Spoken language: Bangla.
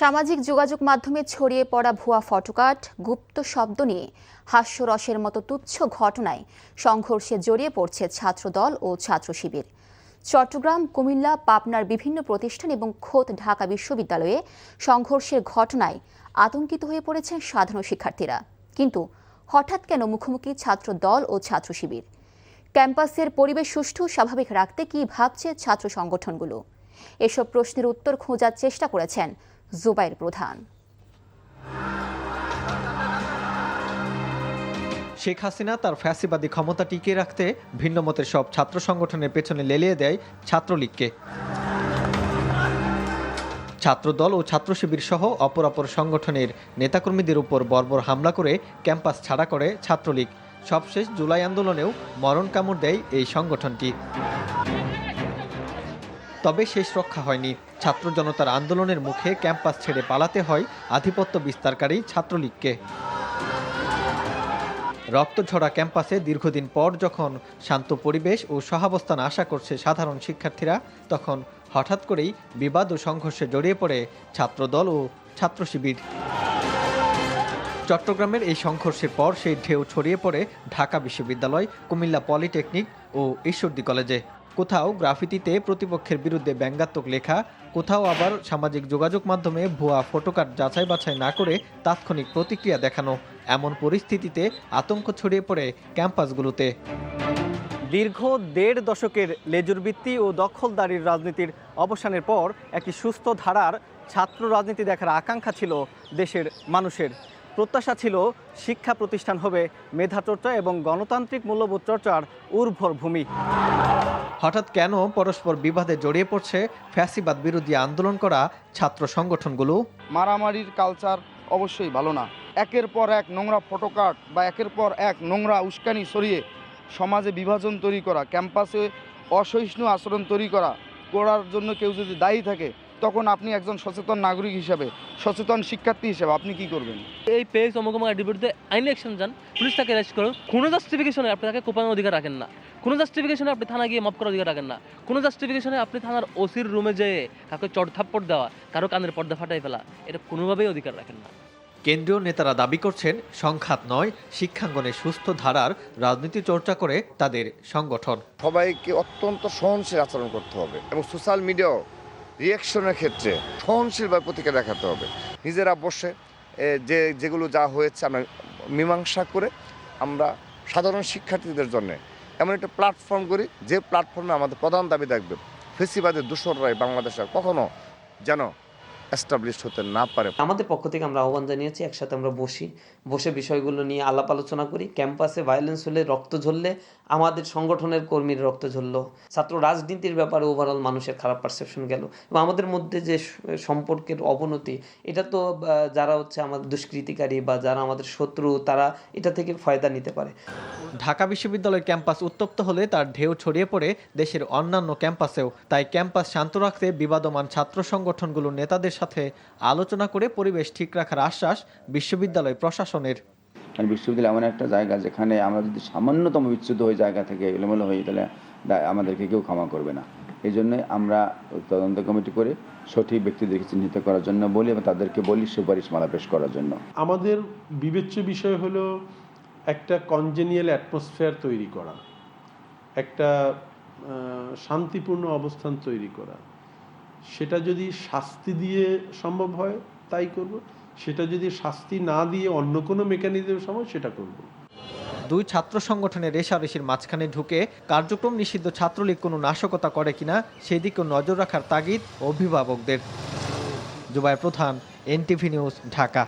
সামাজিক যোগাযোগ মাধ্যমে ছড়িয়ে পড়া ভুয়া ফটোকার্ড, গুপ্ত শব্দ নিয়ে হাস্যরসের মতো তুচ্ছ ঘটনায় সংঘর্ষে জড়িয়ে পড়ছে ছাত্রদল ও ছাত্র শিবির। চট্টগ্রাম, কুমিল্লা, পাবনার বিভিন্ন প্রতিষ্ঠান এবং খোদ ঢাকা বিশ্ববিদ্যালয়ে সংঘর্ষের ঘটনায় আতঙ্কিত হয়ে পড়েছেন সাধারণ শিক্ষার্থীরা। কিন্তু হঠাৎ কেন মুখোমুখি ছাত্রদল ও ছাত্র শিবির? ক্যাম্পাসের পরিবেশ সুষ্ঠু স্বাভাবিক রাখতে কী ভাবছে ছাত্র সংগঠনগুলো? এসব প্রশ্নের উত্তর খোঁজার চেষ্টা করেছেন জুবাইর প্রধান। শেখ হাসিনা তার ফ্যাসিবাদী ক্ষমতা টিকিয়ে রাখতে ভিন্নমতের সব ছাত্র সংগঠনের পেছনে লেলিয়ে দেয় ছাত্রলীগকে। ছাত্রদল ও ছাত্র শিবির সহ অপর সংগঠনের নেতাকর্মীদের উপর বর্বর হামলা করে ক্যাম্পাস ছাড়া করে ছাত্রলীগ। সবশেষ জুলাই আন্দোলনেও মরণ কামড় দেয় এই সংগঠনটি। তবে শেষ রক্ষা হয়নি। ছাত্র জনতার আন্দোলনের মুখে ক্যাম্পাস ছেড়ে পালাতে হয় আধিপত্য বিস্তারকারী ছাত্রলীগকে। রক্তঝরা ক্যাম্পাসে দীর্ঘদিন পর যখন শান্ত পরিবেশ ও সহাবস্থান আশা করছে সাধারণ শিক্ষার্থীরা, তখন হঠাৎ করেই বিবাদ ও সংঘর্ষে জড়িয়ে পড়ে ছাত্রদল ও ছাত্র শিবির। চট্টগ্রামের এই সংঘর্ষের পর সেই ঢেউ ছড়িয়ে পড়ে ঢাকা বিশ্ববিদ্যালয়, কুমিল্লা পলিটেকনিক ও ঈশ্বরদী কলেজে। কোথাও গ্রাফিতিতে প্রতিপক্ষের বিরুদ্ধে ব্যঙ্গাত্মক লেখা, কোথাও আবার সামাজিক যোগাযোগ মাধ্যমে ভুয়া ফটোকার্ড যাচাই বাছাই না করে তাৎক্ষণিক প্রতিক্রিয়া দেখানো। এমন পরিস্থিতিতে আতঙ্ক ছড়িয়ে পড়ে ক্যাম্পাসগুলোতে। দীর্ঘ ১.৫ দশকের লেজুরবৃত্তি ও দখলদারির রাজনীতির অবসানের পর একটি সুস্থ ধারার ছাত্র রাজনীতি দেখার আকাঙ্ক্ষা ছিল দেশের মানুষের। প্রত্যাশা ছিল শিক্ষা প্রতিষ্ঠান হবে মেধাচর্চা এবং গণতান্ত্রিক মূল্যবোধ চর্চার উর্বর ভূমি। হঠাৎ কেন পরস্পর বিবাদে জড়িয়ে পড়ছে ফ্যাসিবাদ বিরোধী আন্দোলন করা ছাত্র সংগঠনগুলো? মারামারির কালচার অবশ্যই ভালো না। একের পর এক নোংরা ফটোকার্ড বা একের পর এক নোংরা উস্কানি ছড়িয়ে সমাজে বিভাজন তৈরি করা, ক্যাম্পাসে অসহিষ্ণু আচরণ তৈরি করার জন্য কেউ যদি দায়ী থাকে, তখন আপনি একজন সচেতন নাগরিক হিসাবে, সচেতন শিক্ষার্থী হিসেবে আপনি কি করবেন? এই পেজ অমুক বিরুদ্ধে আইনি অ্যাকশন যান, পুলিশ তাকে অ্যারেস্ট করুন। কোনো জাস্টিফিকেশনে আপনি তাকে কোপানোর অধিকার রাখেন না। কোনো জাস্টিফিকেশনে আপনি থানা গিয়ে মাপ করার অধিকার রাখেন না। কোনো জাস্টিফিকেশনে আপনি থানার ওসির রুমে যেয়ে কাউকে চড় থাপ্পড় দেওয়া, কারো কানের পর্দা ফাটাই ফেলা, এটা কোনোভাবেই অধিকার রাখেন না। কেন্দ্রীয় নেতারা দাবি করছেন সংঘাত নয়, শিক্ষাঙ্গনে সুস্থ ধারার রাজনীতি চর্চা করে তাদের সংগঠন। সবাইকে অত্যন্ত সহনশীল আচরণ করতে হবে এবং সোশ্যাল মিডিয়াও রিঅ্যাকশনের ক্ষেত্রে সহনশীলভাবে প্রতিক্রিয়া দেখাতে হবে। নিজেরা বসে যেগুলো যা হয়েছে আমরা মীমাংসা করে আমরা সাধারণ শিক্ষার্থীদের জন্য এমন একটা প্ল্যাটফর্ম করি, যে প্ল্যাটফর্মে আমাদের প্রধান দাবি থাকবে ফেসিবাদের দূষণরাই বাংলাদেশে কখনো যেন এস্টাবলিশ হতে না পারে। আমাদের পক্ষ থেকে আমরা আহ্বান জানিয়েছি, একসাথে আমরা বসে বিষয়গুলো নিয়ে আলাপ আলোচনা করি। ক্যাম্পাসে ভায়োলেন্স হলে, রক্ত ঝরলে আমাদের সংগঠনের কর্মীর রক্ত ঝরলো। ছাত্র রাজনীতির ব্যাপারে ওভারঅল মানুষের খারাপ পারসেপশন গেল এবং আমাদের মধ্যে যে সম্পর্কের অবনতি, এটা তো যারা হচ্ছে আমাদের দুষ্কৃতিকারী বা যারা আমাদের শত্রু, তারা এটা থেকে ফায়দা নিতে পারে। ঢাকা বিশ্ববিদ্যালয়ের ক্যাম্পাস উত্তপ্ত হলে তার ঢেউ ছড়িয়ে পড়ে দেশের অন্যান্য ক্যাম্পাসেও। তাই ক্যাম্পাস শান্ত রাখতে বিবাদমান ছাত্র সংগঠনগুলোর নেতাদের সাথে আলোচনা করে পরিবেশ ঠিক রাখার আশ্বাস বিশ্ববিদ্যালয় প্রশাসনের। বিশ্ববিদ্যালয় এমন একটা জায়গা যেখানে আমরা যদি সামান্যতম বিচ্যুত হয়ে জায়গা থেকে এলোমেলো হই, তাহলে আমাদেরকে কেউ ক্ষমা করবে না। এই জন্য আমরা তদন্ত কমিটি করে সঠিক ব্যক্তিদেরকে চিহ্নিত করার জন্য বলি এবং তাদেরকে বলি সুপারিশমালা পেশ করার জন্য। আমাদের বিবেচ্য বিষয় হলো একটা কনজেনিয়াল অ্যাটমসফিয়ার তৈরি করা, একটা শান্তিপূর্ণ অবস্থান তৈরি করা। সেটা যদি শাস্তি দিয়ে সম্ভব হয় তাই করব, সেটা যদি শাস্তি না দিয়ে অন্য কোনো মেকানিজম সম্ভব সেটা করব। দুই ছাত্র সংগঠনের রেষারেষির মাঝখানে ঢুকে কার্যক্রম নিষিদ্ধ ছাত্রলীগ কোনো নাশকতা করে কিনা সেই দিকেও নজর রাখার তাগিদ অভিভাবকদের। জুবাইর প্রধান, NTV নিউজ, ঢাকা।